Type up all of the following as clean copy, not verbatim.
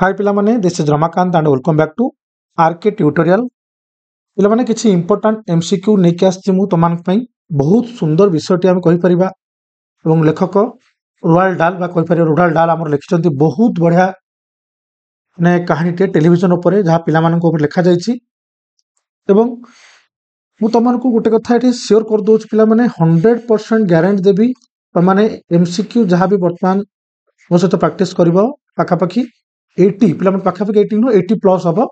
हाय पिलामाने this is Ramakant and welcome back to RK tutorial पिलामाने किछि इंपोर्टेंट एमसीक्यू नेके आछि मु तमान पई बहुत सुंदर विषयटी हम कहि परिबा एवं लेखक रोवाल्ड डाल बा कहि परिबा रोवाल्ड डाल हमर लिखिसंती बहुत बढ़िया ने कहानी टे टेलीविजन ऊपर जहा पिलामान को ऊपर लिखा जाइछि एवं मु तमान को गोटे कथा एठी शेयर कर दोछ पिलामाने 100% गारंटी देबी तमाने एमसीक्यू जहा भी वर्तमान मो सहित प्रैक्टिस करिवो पाखापाखी 80 पिलामान पाखापाखी 80 नो 80 प्लस हबो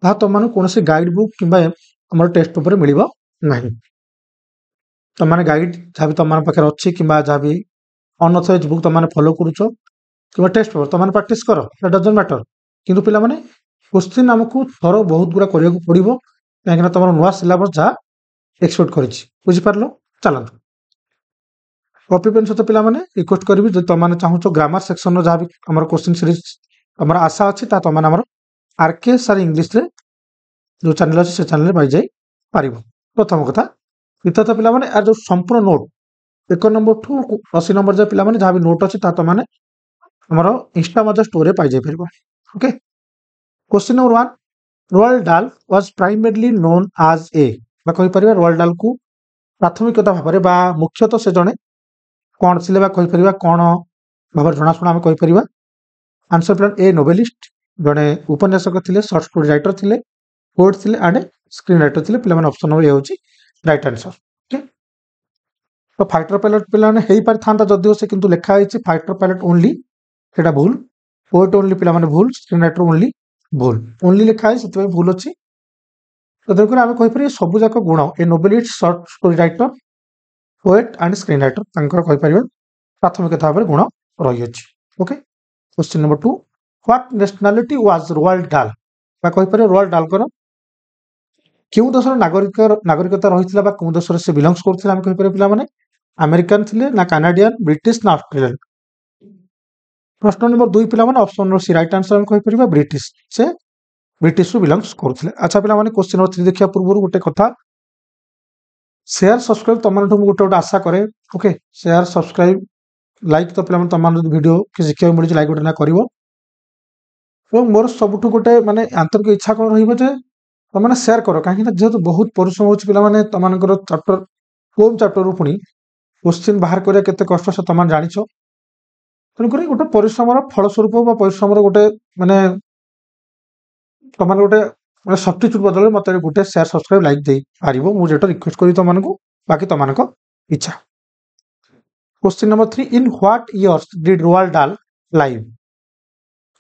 ता तमाने कोनसे गाइड बुक किबा हमर टेक्स्ट ऊपर मिलिबो नाही तमाने गाइड जहा भी तमान पाखे अछि किबा जहा भी अनऑथराइज्ड बुक तमाने फॉलो करूछो किबा टेक्स्ट पेपर तमाने प्रैक्टिस करो दैट डजंट मैटर किंतु पिलामाने क्वेश्चन हमकु थरो बहुत गुरा करिया पड़िबो काहेकि तमर नवा सिलेबस जा एक्सपेक्ट करिछि बुझि पारलो चलंतु कॉपी पेन सहित पिलामाने रिक्वेस्ट करबी जे तमाने चाहूछो ग्रामर सेक्शन रो जहा भी हमर क्वेश्चन सीरीज हमर आशा अछि ता तमाने हमर आरके सर इंग्लिश रे जो चैनल अछि से चैनल रे पाइ जाई पारिबो प्रथम कथा द्वितीय पिलामाने आ जो संपूर्ण नोट 1 नंबर टू 80 नंबर जे पिलामाने जहा भी नोट अछि ता तमाने हमर इंस्टा मजा स्टोरी पाइ जाई परबो okay question number 1 Roald Dahl was primarily known as a बा कहि परिबा रोवाल्ड डाल को प्राथमिकता भाबरे बा मुख्यतः से जणे कोन सिले बा कहि परिबा कोन भाबर जणा सुना हम कहि परिबा आंसर प्लान ए नोवेलिस्ट जणे उपन्यासक थिले शॉर्ट स्टोरी राइटर थिले पोएट थिले एंड स्क्रीन राइटर थिले पिला माने ऑप्शन नंबर ए होची राइट आंसर ओके तो फाइटर पायलट पिला ने हेई पार थांता जदियो से किंतु लिखा होईची फाइटर पायलट ओनली सेटा भूल पोएट ओनली पिला माने भूल स्क्रीन राइटर ओनली लिखा है सेते भूल अछि तो देखो हम कहि परिबे सब जाक गुण a novelist short story writer poet and screen writer तांकर कहि परिबे प्राथमिकता भाबरे गुण रही अछि okay question number 2 what nationality was Roald Dahl बा कहि परिबे रोवाल्ड डाल कर क्यों देशर नागरिकता रहितला बा कोन देशर से बिलोंग्स करथिला हम कहि परिबे पिला माने अमेरिकन थिले ना कनाडियन ब्रिटिश ना ऑस्ट्रेलियन प्रश्न नंबर 2 पिला माने option number C right answer हम कहि परिबे ब्रिटिश से ब्रिटिश रु बिलोंग्स करथिले अच्छा पिला माने क्वेश्चन नंबर 3 देखिया पूर्व गोटे कथा शेयर सब्सक्राइब तमन गोटे गोटे आशा करे ओके शेयर सब्सक्राइब लाइक तो पिला तमान वीडियो के शिक्षा मिली लाइक गोटे ना करिवो एवं मोर सबुठु गोटे माने आंतरिक इच्छा कोन रहिबो जे तमाने शेयर करो काहे कि जेहेतु बहुत परिश्रम होछि पिला माने तमानकर चैप्टर होम चैप्टर रु पुनी क्वेश्चन बाहर करे केते कष्ट से तमान जानिछो तन करे गोटे परिश्रमर फल स्वरूप बा परिश्रमर गोटे माने तमान गोटे माने सब्स्टिट्यूट बदले मते गोटे शेयर सब्सक्राइब लाइक देई पारिबो मु जेटा रिक्वेस्ट करी तमान को बाकी तमान को इच्छा question number 3 in what years did Roald डाल लाइव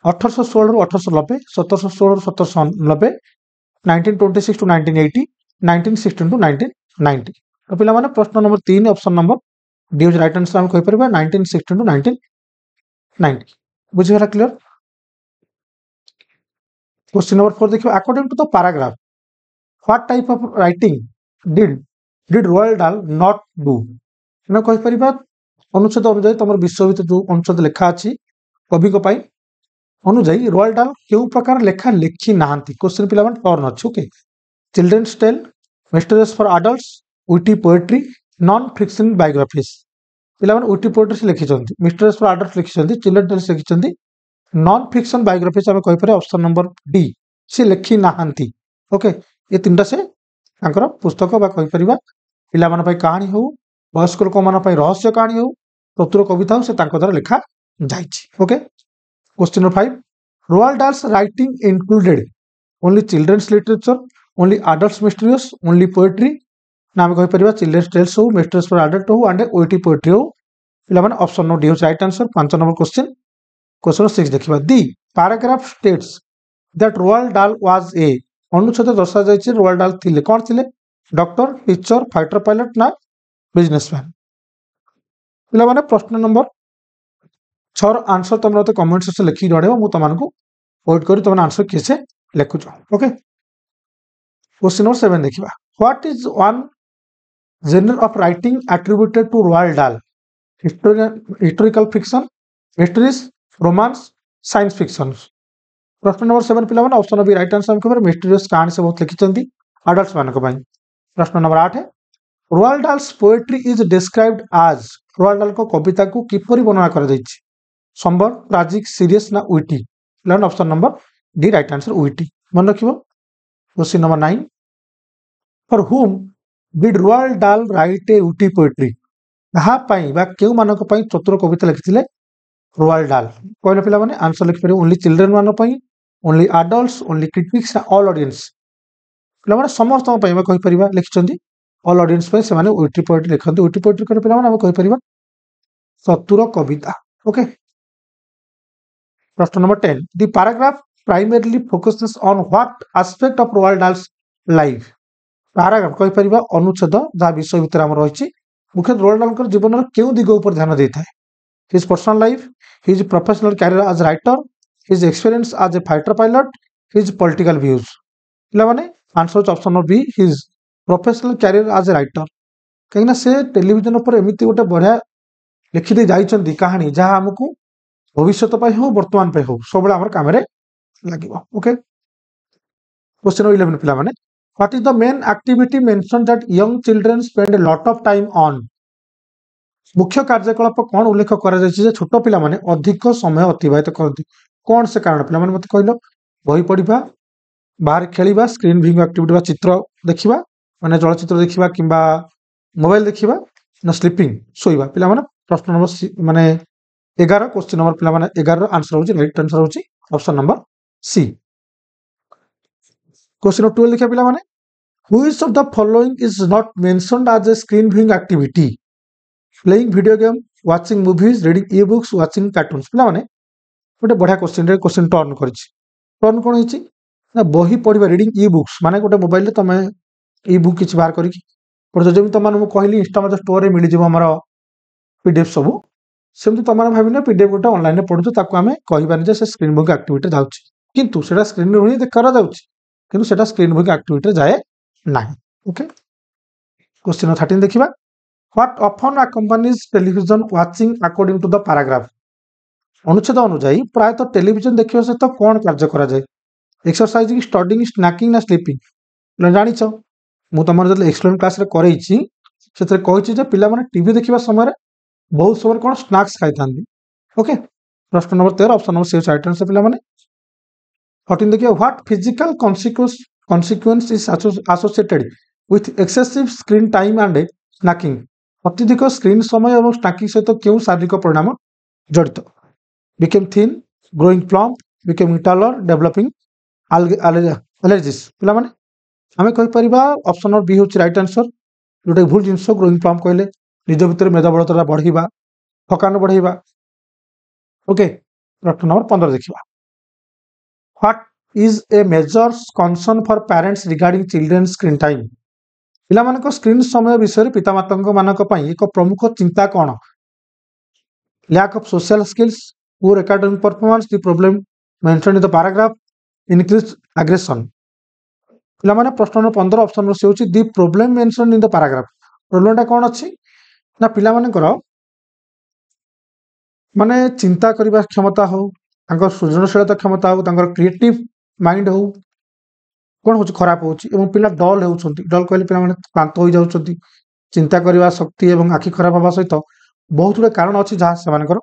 1816 रु 1890 1716 रु 1790 1926 टू 1980 1916 टू 1990 तो पिला माने प्रश्न नंबर 3 option number D is right answer हम कहि परबा 1916 टू 1990 बुझिरा क्लियर क्वेश्चन नंबर 4 देखियो according to the paragraph what type of writing did Roald Dahl not do ना कहि परबा अनुच्छेद अनुसार तमर विश्वविद्यालय जो अनुच्छेद लिखा अछि कवि को पाई अनुसार रोवाल्ड डाल केउ प्रकार लेखा लिखि नाहंती क्वेश्चन पिला माने टर्न अछि okay children's tale mysteries for adults witty poetry non fiction biographies पिला माने विटी पोएट्री से लिखि छथि मिस्टरीज फॉर एडल्ट्स लिखि छथि चिल्ड्रन टेल्स लिखि छथि नॉन फिक्शन बायोग्राफीज हम कहि परे ऑप्शन नंबर डी से लिखि नाहंती ओके ये तीनटा से तांकर पुस्तक बा कहि परिबा पिला माने पई कहानी हो वयस्क लोक माने पई रहस्य कहानी हो प्रतुर कविता हो से तांकर द्वारा लिखा जाइछि okay question number 5 Roald Dahl's writing included only children's literature only adults mysteries only poetry नाम कहि परिबा चिल्ड्रंस टेल्स हो मिस्टरीज फॉर एडल्ट हो एंड ओटी पोएट्री हो पिला माने ऑप्शन नो डी हो राइट आंसर 5 नंबर क्वेश्चन 6 देखिबा the paragraph states that Roald Dahl was a अनुच्छेद दर्शा जायछि रोवाल्ड डाल थिले कोन थिले डॉक्टर टीचर फाइटर पायलट ना बिजनेसमैन पिला माने प्रश्न नंबर 6 आंसर तुम मते कमेंट से लिखि जणेबो मु तमान को वेट करी तुम आंसर कैसे लिखुछ ओके क्वेश्चन नंबर 7 देखिबा what is one genre of writing attributed to Roald Dahl historical fiction mysteries romance science fiction प्रश्न नंबर 7 पिला माने ऑप्शन बी राइट आंसर हम कबर मिस्टरीज कहानी से बहुत लिखि चंदी एडल्ट्स मान को भाई प्रश्न नंबर 8 है Roald Dahl's poetry is described as Roald Dahl को कविता को किपरि वर्णना कर दैछि संबर ट्रेजिक सीरियस ना विटी पिलाने option number D right answer witty मन रखिबो। Question number 9 for whom did Roald Dahl write a witty poetry कहा पई बा केउ मानक पई चतुर कविता लिखिथिले रोआल्ड डाल कहले पिला माने आंसर लिखि परिबो ओनली चिल्ड्रन मान पई only adults only critics all audience पिला माने समस्त पई बा कहि परिबा लिखिचंदी ऑल ऑडियंस पई से माने उटी पोएट्री लिखंती उटी पोएट्री करे पिला माने हम कहि परिबा चतुर कविता। ओके प्रश्न number 10 the paragraph primarily focuses on what aspect of Roald dals life paragraph कहि परिबा अनुच्छेद जा विषय भितर हम रहिछि मुख्य रोआल्ड डाल जीवन केउ दिग ऊपर ध्यान देता है his personal life his professional career as writer his experience as a fighter pilot his political views पिला माने answer option number B his professional career as a writer कहीं ना से टेलीविजन पर एमिति गोटे बढ़िया लिखि दे जाइछंदी कहानी जहा हमकु भविष्य हो वर्तमान पे हो सब आम काम लगे। ओके क्वेश्चन 11 पिला माने what is the main activity mention that young children spend a lot of time on मुख्य कार्यकलाप कौन उल्लेख करा जायछि जे छोट पिला माने अधिक समय अतिबाहित करती कौन से कारण पिला माने मते कहलो बही पढ़िबा बाहर खेलिबा स्क्रीन व्यूइंग एक्टिविटी बा चित्र देखिबा माने चलचित्र देखिबा किंबा मोबाइल देखिबा ना स्लीपिंग सोइबा पिला माने प्रश्न नंबर माने 11 क्वेश्चन नंबर पिला माने 11 रो आंसर होची राइट आंसर होची ऑप्शन नंबर सी। क्वेश्चन 12 लिखा पिला माने which of the following is not mentioned as a screen viewing activity playing video game watching movies reading e books watching cartoons पिला माने गोटे बढ़िया क्वेश्चन टर्न करछि टर्न कोन हिची ना बही पढ़िबा रीडिंग ई बुक्स माने गोटे मोबाइल रे तमे ई बुक किछ बाहर करिकि पर जेमि तमान मु कहली इंस्टामाज स्टोर रे मिलि जिवो हमर पीडीएफ सब सेमति तमान भाबिना पीडीएफ गोटे ऑनलाइन रे पढुछु ताको हमें कहिबानी जे से स्क्रीन बुक एक्टिविटी जाउछि किंतु सेटा स्क्रीन रे ही करा जाउछि किंतु सेटा स्क्रीन बुक एक्टिविटी जाए नाही। ओके क्वेश्चन 13 देखिबा what often accompanies television watching according to the paragraph अनुच्छेद अनुसार प्रायतः टेलीविजन देखिबा सहित कोन कार्य करा जाय एक्सरसाइजिंग स्टडीइंग स्नैकिंग ना स्लीपिंग जानिछ मु तमर जले एक्सप्लेन क्लास रे करैछि सेतरे कहिछि जे पिला माने टीवी देखिबा समय बहुत समय कोन स्नैक्स खाइतांदी। ओके प्रश्न number 13 option number C right answer पिला माने 14 देखिए what physical consequence is associated with excessive screen time and snacking अत्यधिक स्क्रीन समय और स्नैकिंग सहित क्यों शारीरिक परिणाम जड़ित became thin growing plump became taller developing allergies पिला माने हमें कहि परिबा ऑप्शन नंबर बी होची राइट आंसर जोटे भूल जिंस ग्रोइंग प्लम्प कहले निज भितर मेधाबलता बढ़िबा थकान बढ़िबा। ओके प्रश्न नंबर 15 देखिबा what is a major concern for parents regarding children screen time पिला मानक स्क्रीन समय विषय पिता मातांक मानक पई एक प्रमुख चिंता कोन lack of social skills poor academic performance the problem mentioned in the paragraph increased aggression पिला माने प्रश्न नंबर 15 ऑप्शन से होची the problem mentioned in the paragraph problem टा कोन अछि ना पिला माने करो माने चिंता करबा क्षमता हो तांकर सृजनशीलता क्षमता हो तांकर क्रिएटिव माइंड हो कोन होची खराब होची एवं पिला डल हेउछंती डल कहले पिला माने क्लांत होई जाउछंती चिंता करबा शक्ति एवं आखि खराब हवा सहित बहुत गुडे कारण अछि जहा से मानकर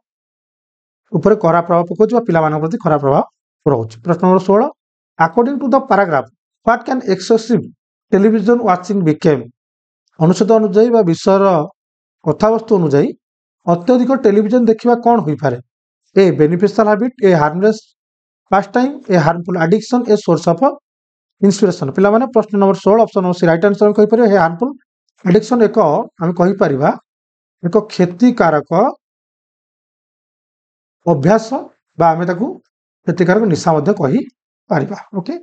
ऊपर खराब प्रभाव पकोछि बा पिला मानक प्रति खराब प्रभाव रहुछि। प्रश्न number 16 according to the paragraph what can excessive television watching became अनुच्छेद अनुसार बा विषयर कथावस्तु अनुसार अत्यधिक टेलीविजन देखिबा कोन होई पारे a beneficial habit a harmless pastime a harmful addiction a source of inspiration पिला माने प्रश्न number 16 option C right answer कहि परियो हे हार्मफुल एडिक्शन एक हम कहि परिबा एक क्षतिकारक अभ्यास बा हमें ताकू क्षतिकारक निशा मध्ये कहि परिबा। ओके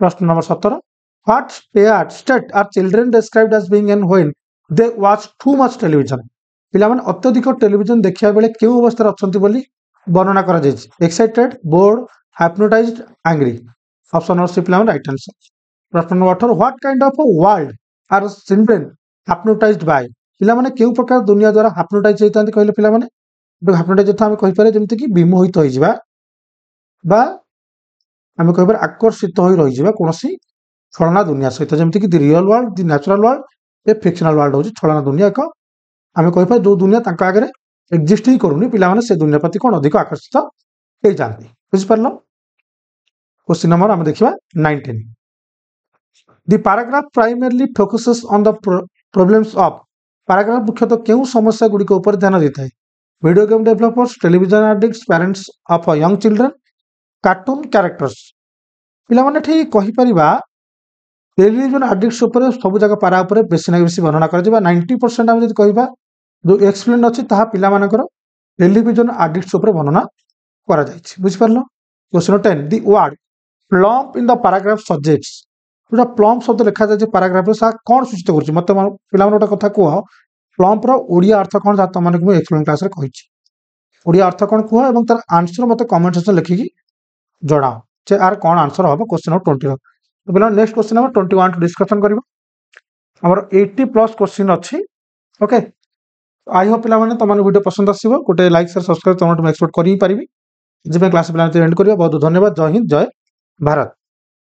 प्रश्न number 17 what state are children described as being an when they watch too much television पिला माने अत्यधिक टेलीविजन देखिया बेले केउ अवस्था रे अछंती बोली वर्णना करा जायछि excited bored hypnotized angry option number C पिला माने राइट आंसर। प्रश्न नंबर 18 what kind of world are children hypnotized by पिला माने केउ प्रकार दुनिया द्वारा hypnotize होइतांती कहले पिला माने hypnotize हम कहि पारे जेमति कि विमोहित होई जिबा बा हम कहि पारे आकर्षित होई रहि जिबा कोनोसी छलना दुनिया सहित जेमति कि the real world the natural world A fictional world होची छलना दुनिया को हम कहि पारे जो दुनिया तांका आगे एग्जिस्ट ही करूनी पिला माने से दुनिया प्रति कोन अधिक आकर्षित ହେଇ जाती बुझिपारल। क्वेश्चन नंबर आम देखा 19 The paragraph primarily focuses on the problems of paragraph मुख्यतः केउ समस्या गुडी ऊपर ध्यान देता है video game developers television addicts parents of young children cartoon characters पिला माने ठीक कहि परिबा टेलीविजन एडिक्ट्स ऊपर सब जगह पारा ऊपर बेसी ना बेसी वर्णना कर जिबा 90% हम जदि कहिबा जो एक्सप्लेन अछि ताहा पिला मानकर टेलीविजन एडिक्ट्स ऊपर वर्णना करा जायछि बुझि परलो। क्वेश्चन 10 the word plump in the paragraph suggests जो प्लम्प शब्द लिखा जाए पैराग्राफ सा कौन सूचित कर मत पिला गोटे कथा कह प्लम्प रो ओडिया अर्थ कौन तुम मानक एक्सप्लेन क्लास रे कहि ओडिया अर्थ कौन कह और तार आंसर मत कमेंट सेक्शन लिखिकी जणाओ जे आर कौन आंसर हम क्वेश्चन नंबर 20 तो पिला नेक्स्ट क्वेश्चन नंबर 21 टू डिस्कशन करबो हमर 80+ क्वेश्चन अछि ओके। आई होप पिला माने तमन वीडियो पसंद आसीबो गोटे लाइक शेयर सब्सक्राइब तमन एक्सपेक्ट करि पारिबी जे क्लास पिला एंड करियो बहुत धन्यवाद जय हिंद जय भारत।